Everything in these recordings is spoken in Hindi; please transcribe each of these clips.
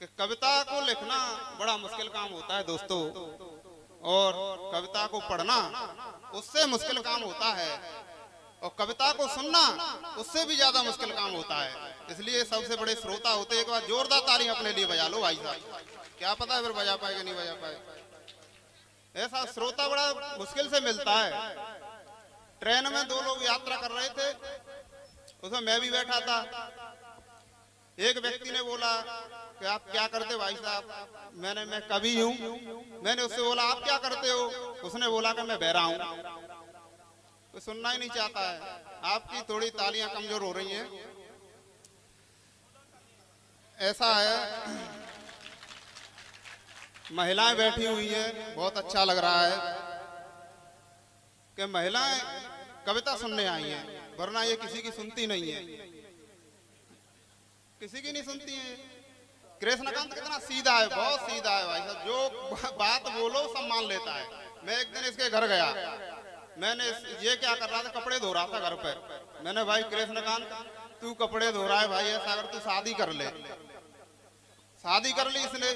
कि कविता को लिखना बड़ा मुश्किल काम होता है दोस्तों, और कविता को पढ़ना उससे मुश्किल काम होता है, और कविता को सुनना उससे भी ज्यादा मुश्किल काम होता है। इसलिए सबसे बड़े श्रोता होते, एक बार जोरदार ताली अपने लिए बजा लो भाई साहब, क्या पता है फिर बजा पाए कि नहीं बजा पाए। ऐसा श्रोता बड़ा मुश्किल से मिलता है। ट्रेन में दो लोग यात्रा कर रहे थे, उसमें मैं भी बैठा था। एक व्यक्ति ने बोला कि आप क्या करते भाई साहब? मैं कवि हूँ। मैंने उससे बोला आप क्या करते हो? उसने बोला कि मैं बहरा हूँ। तो सुनना ही नहीं चाहता है। आपकी थोड़ी तालियां कमजोर हो रही हैं। ऐसा है, महिलाएं बैठी हुई हैं, बहुत अच्छा लग रहा है कि महिलाएं कविता सुनने आई हैं, वरना ये किसी की सुनती नहीं है, किसी की नहीं सुनती है। कृष्णकांत कितना सीधा है, बहुत सीधा है भाई साहब, जो बात बोलो सब मान लेता है। मैं एक दिन इसके घर गया, मैंने ये क्या कर रहा था, कपड़े धो रहा था घर पे। मैंने भाई कृष्णकांत तू कपड़े धो रहा है भाई, ऐसा अगर तू शादी कर ले। शादी कर ली इसने,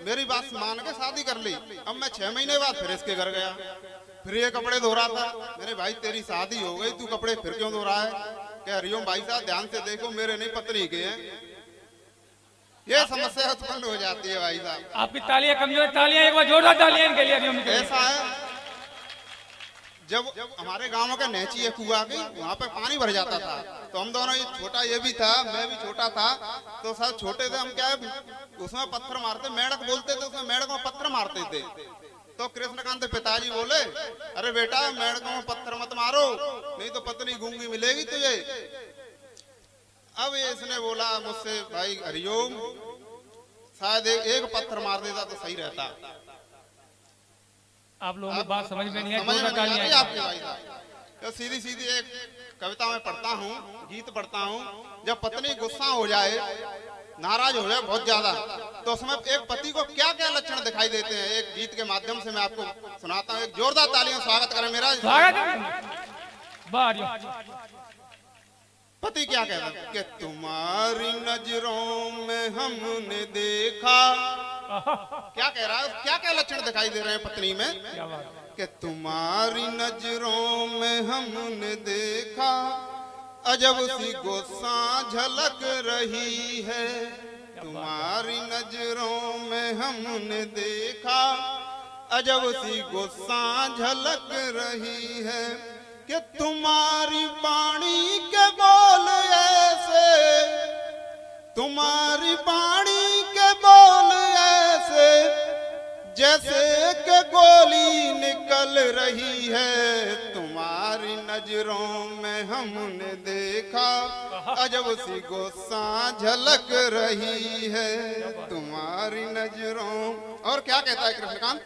मेरी बात मान के शादी कर ली। अब मैं 6 महीने बाद फिर इसके घर गया, फिर ये कपड़े धो रहा था। मैंने भाई तेरी शादी हो गई, तू कपड़े फिर क्यों धो रहा है? कह हरिओम भाई साहब ध्यान से देखो, मेरे नहीं पत्नी के हैं। ये समस्या उत्पन्न हो जाती है भाई साहब। आपकी तालियां कमजोर, तालियां एक बार जोरदार तालियां इनके लिए हरिओम के लिए। ऐसा है, जब हमारे गांव का नेची एक कुआ गई, वहाँ पे पानी भर जाता था, तो हम दोनों, ये छोटा ये भी था, मैं भी छोटा था, तो सब छोटे थे हम, क्या उसमें पत्थर मारते, मेढक बोलते थे, उसमें मेढक में पत्थर मारते थे। तो कृष्णकांत पिताजी बोले अरे बेटा मेढकों में पत्थर मत मारो, नहीं तो पत्नी गूंगी मिलेगी तुझे। अब इसने बोला मुझसे भाई हरिओम, शायद एक पत्थर मार देता तो सही रहता। आप लोगों को बात समझ में नहीं आई, समझ में नहीं तालियां आई आपकी भाई साहब। तो सीधी सीधी एक कविता में पढ़ता हूँ, गीत पढ़ता हूँ, जब पत्नी गुस्सा हो जाए, नाराज हो जाए बहुत ज्यादा, तो उसमें एक पति को क्या क्या लक्षण दिखाई देते हैं, एक गीत के माध्यम से मैं आपको सुनाता हूँ। एक जोरदार तालियां स्वागत करें मेरा। पति क्या कहता है कि तुम्हारी नजरों में हमने देखा, क्या कह रहा है, क्या क्या लक्षण दिखाई दे रहे हैं पत्नी में, कि तुम्हारी नजरों में हमने देखा अजब सी गुस्सा झलक रही है। तुम्हारी नजरों में हमने देखा अजब सी गुस्सा झलक रही है, कि तुम्हारी वाणी के बोल ऐसे, तुम्हारी वाणी के बोल ऐसे जैसे कि गोली निकल रही है। तुम्हारी नजरों में हमने देखा अजब सी गुस्सा झलक रही है, तुम्हारी नजरों। और क्या कहता है कृष्णकांत?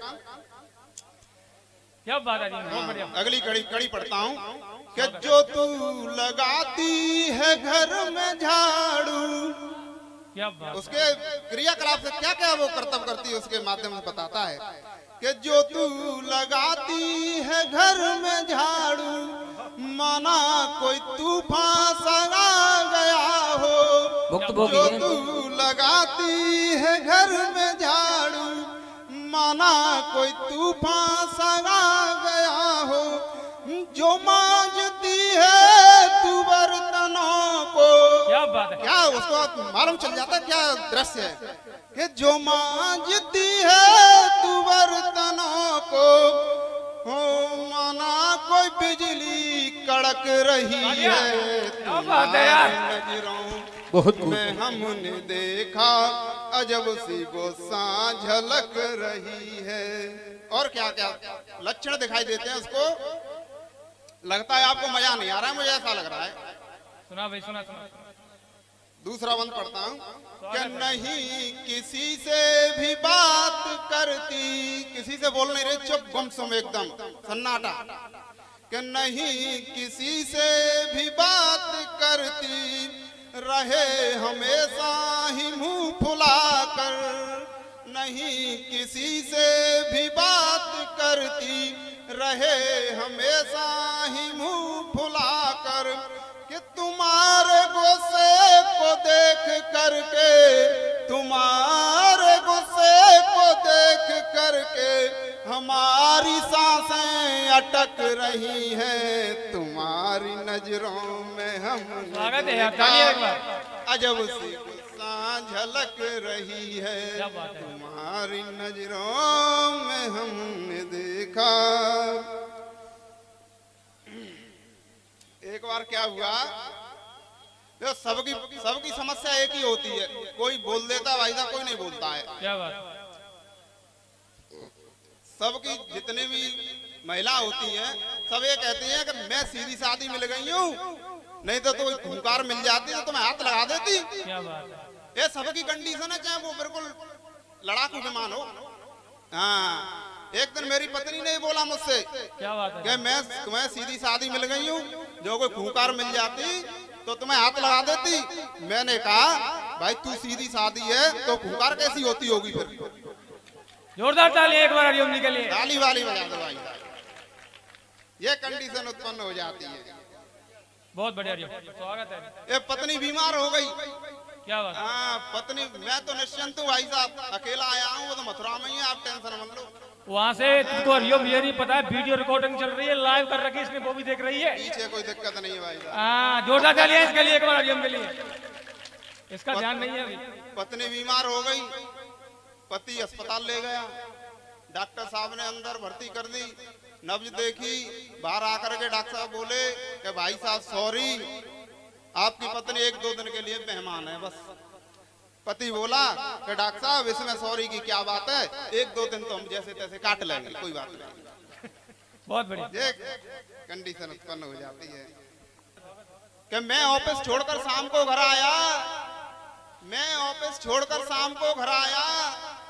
क्या बात है, बहुत बढ़िया। अगली कड़ी पढ़ता हूँ कि जो तू लगाती है घर में झाड़ू, क्या बात, उसके क्रियाकलाप से क्या क्या वो कर्तव्य करती है उसके माध्यम से बताता है कि जो तू लगाती है घर में झाड़ू, माना कोई तूफान सा गया हो। जो तू लगाती है घर में झाड़ू, माना कोई तूफान सा गया हो। जो मांजती है तू बर्तनों को, क्या बात है, क्या उसको मालूम चल जाता है क्या दृश्य है, कि जो मांजती है तू बर्तनों को, हो माना कोई बिजली कड़क रही है। तुम्हारी नजरों में हमने देखा अजब सी गुस्सा झलक रही है। और क्या क्या लक्षण दिखाई देते हैं उसको। लगता है आपको मजा नहीं आ रहा है, मुझे ऐसा लग रहा है। सुना भाई, सुना सुना। दूसरा बंद पढ़ता हूँ कि नहीं किसी से भी बात करती, किसी से बोल नहीं रहे, चुप गुमसुम एकदम सन्नाटा, कि नहीं किसी से भी बात करती, रहे हमेशा ही मुंह फुलाकर। नहीं किसी से भी बात करती, रहे हमेशा ही मुंह फुलाकर, कि तुम्हारे गुस्से को देख करके, तुम्हारे हमारी सांसें अटक रही हैं, तुम्हारी नजरों में हम स्वागत है यार, तालियां एक बार। अजब सी झलक रही है, क्या बात है। तुम्हारी नजरों में हमने देखा। एक बार क्या हुआ, जो सबकी समस्या एक ही होती है, कोई बोल देता भाई साहब, कोई नहीं बोलता है। क्या बात। सबकी जितनी भी महिला होती हैं सब ये कहती हैं कि मैं सीधी सादी मिल गई हूँ, नहीं तो कोई खूंखार मिल जाती तो तुम्हें हाथ लगा देती। क्या बात है। ये सबकी कंडीशन है, चाहे वो बिल्कुल लड़ाकू विमान हो। हाँ, एक दिन मेरी पत्नी ने बोला मुझसे क्या बात है कि मैं तुम्हें सीधी सादी मिल गई हूँ, जो कोई खूंखार मिल जाती तो तुम्हें हाथ लगा देती। मैंने कहा भाई तू सीधी सादी है तो खूंखार कैसी होती होगी फिर। जोरदार ताली एक बार हरिओम जी के लिए। ताली वाली बजा दो भाई। ये कंडीशन उत्पन्न हो जाती है। बहुत बढ़िया हरिओम, स्वागत है। ये पत्नी बीमार हो गई। क्या बात। हाँ पत्नी, मैं तो निश्चिंत हूँ भाई साहब, अकेला आया हूँ, वो तो मथुरा में ही है, आप टेंशन मत लो। वहाँ से तुमको हरिओम ये नहीं पता है, वीडियो रिकॉर्डिंग चल रही है, लाइव कर रखी है इसने, वो भी देख रही है। पीछे कोई दिक्कत नहीं है भाई साहब। हाँ जोरदार ताली है इसके लिए एक बार हरिओम के लिए, इसका ध्यान नहीं है अभी। पत्नी बीमार हो गई, पति अस्पताल ले गया, डॉक्टर साहब ने अंदर भर्ती कर दी, नब्ज देखी, बाहर आकर के डॉक्टर साहब बोले कि भाई साहब सॉरी, आपकी पत्नी 1-2 दिन के लिए मेहमान है बस। पति बोला कि डॉक्टर साहब इसमें सॉरी की क्या बात है, 1-2 दिन तो हम जैसे तैसे काट लेंगे, कोई बात नहीं। बहुत बढ़िया। ये कंडीशन उत्पन्न हो जाती है कि मैं ऑफिस छोड़कर शाम को घर आया, मैं ऑफिस छोड़कर शाम को घर आया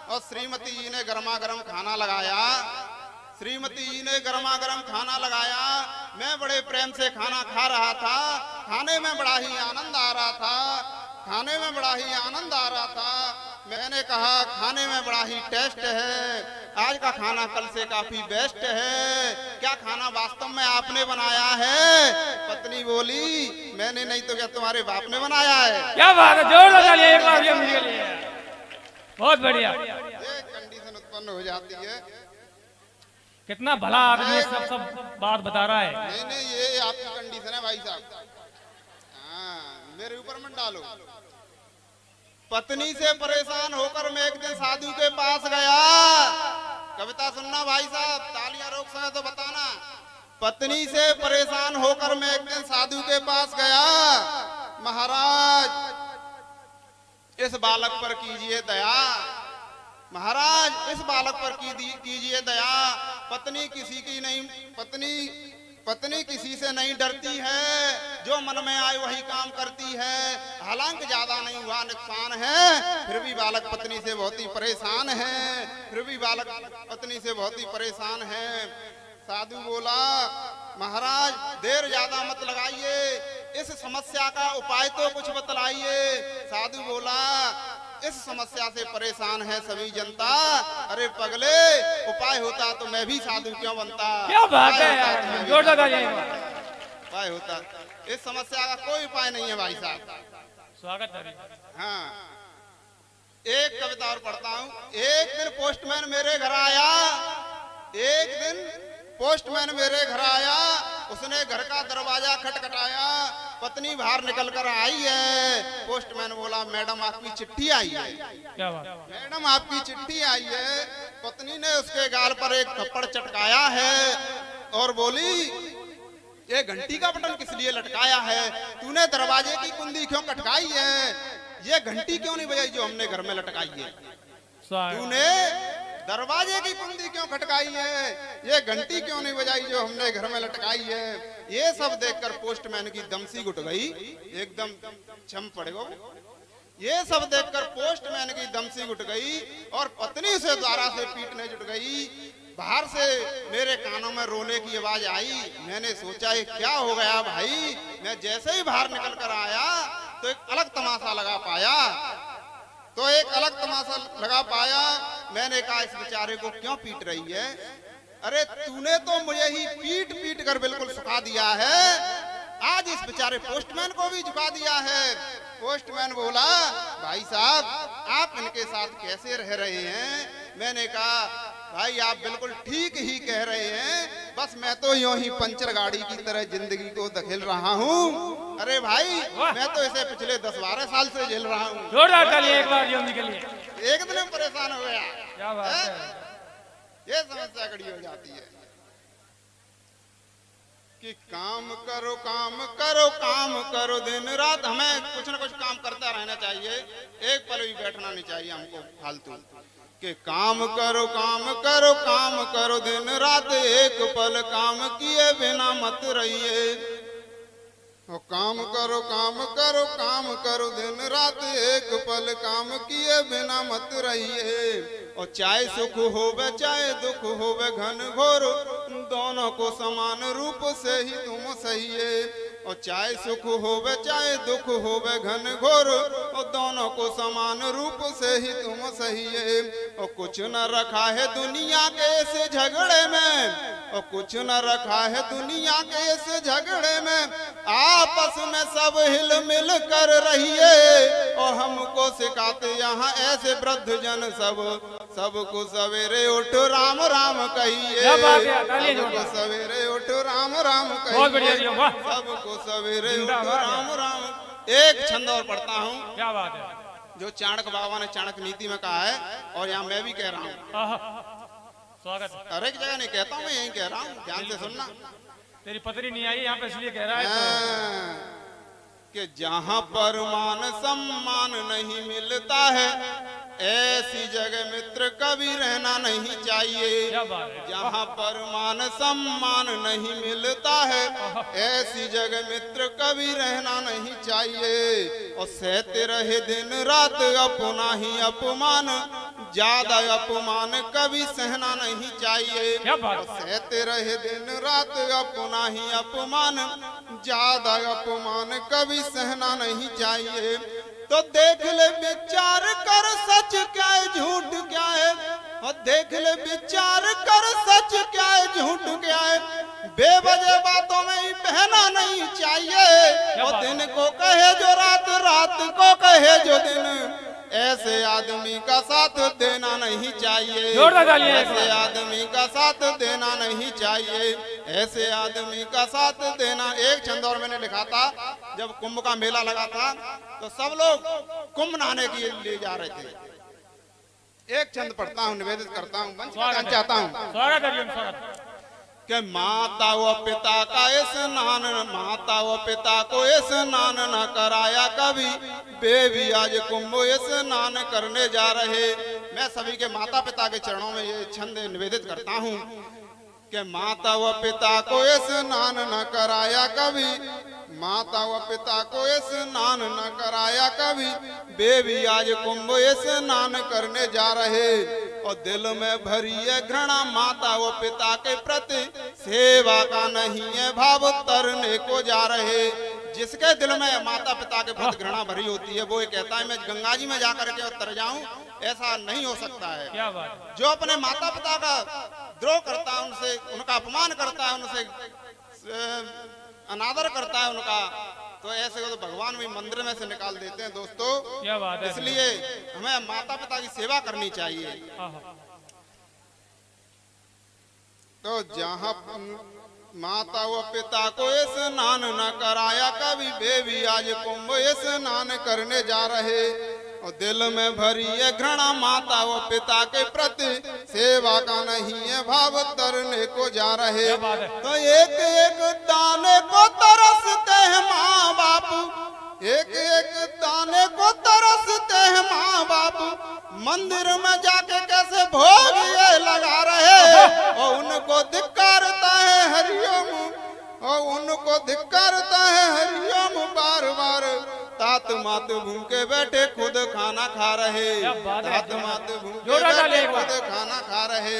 और श्रीमती जी ने गर्मा गर्म खाना लगाया, श्रीमती जी ने गर्मा गर्म खाना लगाया, मैं बड़े प्रेम से खाना खा रहा था, खाने में बड़ा ही आनंद आ रहा था, खाने में बड़ा ही आनंद आ रहा था। मैंने कहा खाने में बड़ा ही टेस्ट है, आज का खाना कल से काफी बेस्ट है, क्या खाना वास्तव में आपने बनाया है? पत्नी बोली मैंने नहीं तो क्या तुम्हारे बाप ने बनाया है। क्या बात है, जोरदार ताली एक बार हरिओम जी के लिए। बहुत बढ़िया। ये कंडीशन उत्पन्न हो जाती है। कितना भला आदमी सब बात बता रहा है। नहीं नहीं, ये आपकी कंडीशन है भाई साहब। हाँ, मेरे ऊपर मत डालो। पत्नी से परेशान होकर मैं एक दिन साधु के पास गया। कविता सुनना भाई साहब, तालियां रोक सके तो बताना। पत्नी से परेशान होकर मैं एक दिन साधु के पास गया। महाराज इस बालक पर कीजिए दया, महाराज इस बालक पर कीजिए दया। पत्नी किसी की नहीं, पत्नी किसी से नहीं डरती है, जो मन में आए वही काम करती है, हालांकि ज्यादा नहीं हुआ नुकसान है, फिर भी बालक पत्नी से बहुत ही परेशान है, फिर भी बालक पत्नी से बहुत ही परेशान है। साधु बोला महाराज देर ज्यादा मत लगाइए, इस समस्या का उपाय तो कुछ बतलाइए। साधु बोला इस समस्या से परेशान है सभी जनता, अरे पगले उपाय होता तो मैं भी साधु क्यों बनता। क्या बात है यार, जोरदार ताली। उपाय होता, इस समस्या का कोई उपाय नहीं है भाई साहब। स्वागत है। हाँ, एक कविता और पढ़ता हूँ। एक दिन पोस्टमैन मेरे घर आया, एक दिन पोस्टमैन मेरे घर आया, उसने घर का दरवाजा खटखटाया, पत्नी बाहर निकल कर आई है। पोस्टमैन बोला मैडम आपकी चिट्ठी आई है। क्या बात। मैडम आपकी चिट्ठी आई है। पत्नी ने उसके गाल पर एक थप्पड़ चटकाया है और बोली ये घंटी का बटन किस लिए लटकाया है, तूने दरवाजे की कुंडी क्यों खटकाई है, ये घंटी क्यों नहीं बजाई जो हमने घर में लटकाई है, तूने दरवाजे की कुंडी क्यों खटकाई है, ये घंटी क्यों नहीं बजाई जो हमने घर में लटकाई है। ये सब देखकर पोस्टमैन की दमसी घुट गई, एकदम छम पड़ेगा। ये सब देखकर पोस्टमैन की दमसी घुट गई और पत्नी से द्वारा से पीटने जुट गई। बाहर से मेरे कानों में रोने की आवाज आई। मैंने सोचा ये क्या हो गया भाई। मैं जैसे ही बाहर निकल कर आया तो एक अलग तमाशा लगा पाया। मैंने कहा इस बेचारे को क्यों पीट रही है। अरे तूने तो मुझे ही पीट पीट कर बिल्कुल सुखा दिया है, आज इस बेचारे पोस्टमैन को भी झुका दिया है। पोस्टमैन बोला भाई साहब आप इनके साथ कैसे रह रहे हैं। मैंने कहा भाई आप बिल्कुल ठीक ही कह रहे हैं, बस मैं तो यूं ही पंचर गाड़ी की तरह जिंदगी को धकेल रहा हूँ। अरे भाई मैं तो इसे पिछले 10-12 साल से झेल रहा हूँ। जोरदार तालियां एक बार योमी के लिए। एक दिन में परेशान हो गया। क्या बात है? ये समस्या खड़ी हो जाती है कि काम करो काम करो काम करो, दिन रात हमें कुछ न कुछ काम करता रहना चाहिए, एक पल भी बैठना नहीं चाहिए हमको फालतू। कि काम करो काम करो काम करो, दिन रात एक पल काम किए बिना मत रहिए। और काम करो काम करो काम करो, दिन रात एक पल काम किए बिना मत रहिए। और चाहे सुख होवे चाहे दुख होवे घन घोर, दोनों को समान रूप से ही तुम सहिए। और चाहे सुख होवे चाहे दुख होवे घन घोर, और दोनों को समान रूप से ही तुम सहिए। और कुछ न रखा है दुनिया के इस झगड़े में, और कुछ न रखा है दुनिया के इस झगड़े में, आपस में सब हिल मिल कर रहिए। और हमको सिखाते यहाँ ऐसे वृद्ध जन सबको सवेरे उठ राम राम कहिए। सबको सवेरे उठ राम राम कहिए, सबको सवेरे उठ राम राम। एक छंद और पढ़ता हूँ। क्या बात है? जो चाणक्य बाबा ने चाणक्य नीति में कहा है, और यहाँ मैं भी कह रहा हूँ। स्वागत है। हर एक जगह नहीं कहता हूँ, मैं यही कह रहा हूँ, ध्यान से सुनना। तेरी पत्नी नहीं आई यहाँ पे इसलिए कह रहा है कि जहाँ पर मान सम्मान नहीं मिलता है, ऐसी जगह मित्र कभी रहना नहीं चाहिए। जहाँ पर मान सम्मान नहीं मिलता है, ऐसी जगह मित्र कभी रहना नहीं चाहिए। और सहते रहे दिन रात अपना ही अपमान, ज्यादा अपमान कभी सहना नहीं चाहिए। सहते रहे दिन रात अपना ही अपमान, ज्यादा अपमान कभी सहना नहीं चाहिए। तो देख ले विचार कर सच क्या है झूठ क्या है, और देख ले विचार कर सच क्या है झूठ क्या है। बेवजह बातों में ही बहना नहीं चाहिए। और दिन को कहे जो रात, रात को कहे जो दिन, ऐसे आदमी का साथ देना नहीं चाहिए। ऐसे आदमी का साथ देना नहीं चाहिए। ऐसे आदमी का साथ देना। एक छंद और मैंने लिखा था, जब कुंभ का मेला लगा था तो सब लोग कुंभ नहाने के लिए जा रहे थे। एक छंद पढ़ता हूँ, निवेदित करता हूँ, मंच पर चाहता हूँ कि माता व पिता का स्नान, माता व पिता को स्नान न कराया कभी, बेबी आज कुंभ स्नान करने जा रहे। मैं सभी के माता पिता के चरणों में ये छंद निवेदित करता हूँ कि माता व पिता को स्नान न कराया कभी, माता व पिता को स्नान न कराया कभी, बेबी आज कुंभ स्नान करने जा रहे। और दिल में भरी है घृणा माता व पिता के प्रति, सेवा का नहीं है भाव तरने को जा रहे। जिसके दिल में माता पिता के प्रति घृणा भरी होती है, वो ये कहता है मैं गंगा जी में जाकर के तर जाऊं, ऐसा नहीं हो सकता है। क्या बात? जो अपने माता पिता का द्रोह करता है, उनसे उनका अपमान करता है, उनसे अनादर करता है उनका, तो ऐसे को तो भगवान भी मंदिर में से निकाल देते हैं दोस्तों। क्या बात है? इसलिए हमें माता पिता की सेवा करनी चाहिए। तो जहाँ माता व पिता को स्नान न कराया कभी, बेबी आज कुंभ स्नान करने जा रहे। और दिल में भरी है घृणा माता व पिता के प्रति, सेवा का नहीं है भाव तरने को जा रहे। तो एक एक दाने को तरसते हैं माँ बाप, एक एक दाने को तरसते हैं माँ बाप, मंदिर में जाके कैसे भोग ये लगा रहे। और उनको धिक्कारता है हरिओम, और उनको धिक्कारता है हरिओम बार बार। तात मात भूखे बैठे खुद खाना खा रहे, तात मात भूखे बैठे खुद खाना खा रहे।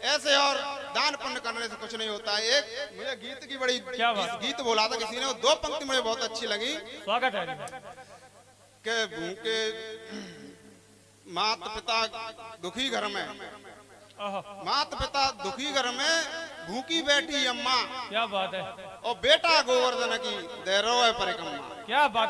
ऐसे और दान पुण्य करने से कुछ नहीं होता है। एक मुझे गीत की बड़ी गीत बोला था किसी ने, दो पंक्ति मुझे बहुत अच्छी लगी। स्वागत है। के भूखे माता पिता दुखी घर में, माता पिता दुखी घर में भूखी बैठी अम्मा, क्या बात है। और बेटा गोवर्धन की दैरो है परिक्रमा। क्या बात।